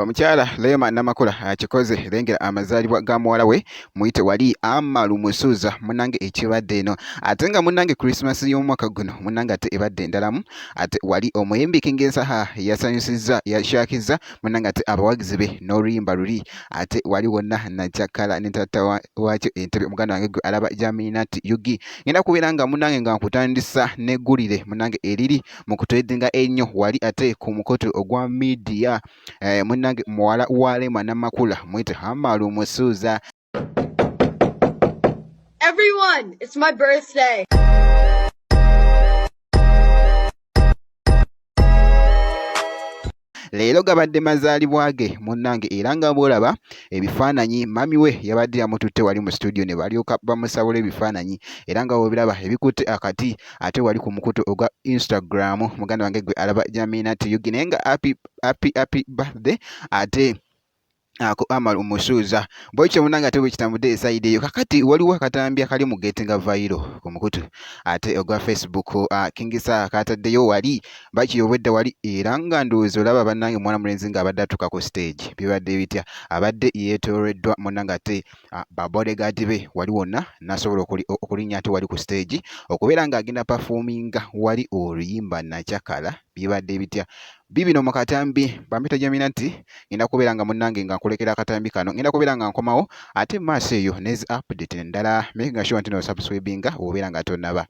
Omukyala Leema Namakula akikoze lengera amazaalibwa ga muwala we muyite wali Amaru Musuuza munnange ekibadde eno ate nga munnange Christmas y'omwaka guno munnange ate ebadde endalamu ate wali omuyimbi King Nsaha yasanyusizza yashaakiza munnange ate abawagizi be n'oluyimba luli ate wali wonna Najjakala ne taata waakyo Entebbe muganda wange gwe alaba Jaminati Yugi ngenda kubeera nga munnange nga nkutandisa n'eggulire munnange eriri mu kutwedinga ennyo wali ate ku mukoto ogwa media munnange muwala wa Leema Namakula muyite Amaru Musuuza. Everyone, it's my birthday. Leero gabadde mazaalibwa ge munnange era nga bw'olaba ebifaananyi mami we yabadde yamututte wali mu studio ne balyoka bamusabula ebifaananyi era nga bw'obiraba ebikutte akati ate wali ku mukutu ogwa Instagram muganda wange gwe alaba Jaminati Yugi naye nga happy birthday ate ako Amaru Musuuza bwekyo munnange ate bwekitambudde esayidi eyo kakati waliwo akatambi akali mu getinga viral ku mukutu ate ogwa Facebook King Nsaha kataddeyo wali bakiyobedde wali era nga ndowooza olaba bannange mwana mulenzi nga abadde atuuka ku stage bibadde bitya abadde yeetooloddwa munnange ate babodyguard be wali wonna nasobola okulinnya ate wali ku stage okubeera ng'agenda performinga wali oluyimba Najjakala bibadde bitya bibino mu katambi bampita Jaminati ngenda kubeera nga munnange nga nkulekera akatambi kano ngenda kubeera nga nkomawo ate maaso eyo nezi update endala making sure nti no subscribinga obeera nga tonnaba.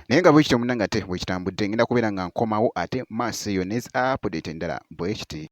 Naye nga bwekityo munnange ate bwekitambudde ngenda kubeera nga nkomawo ate maaso eyo nezi update endala bwekiti.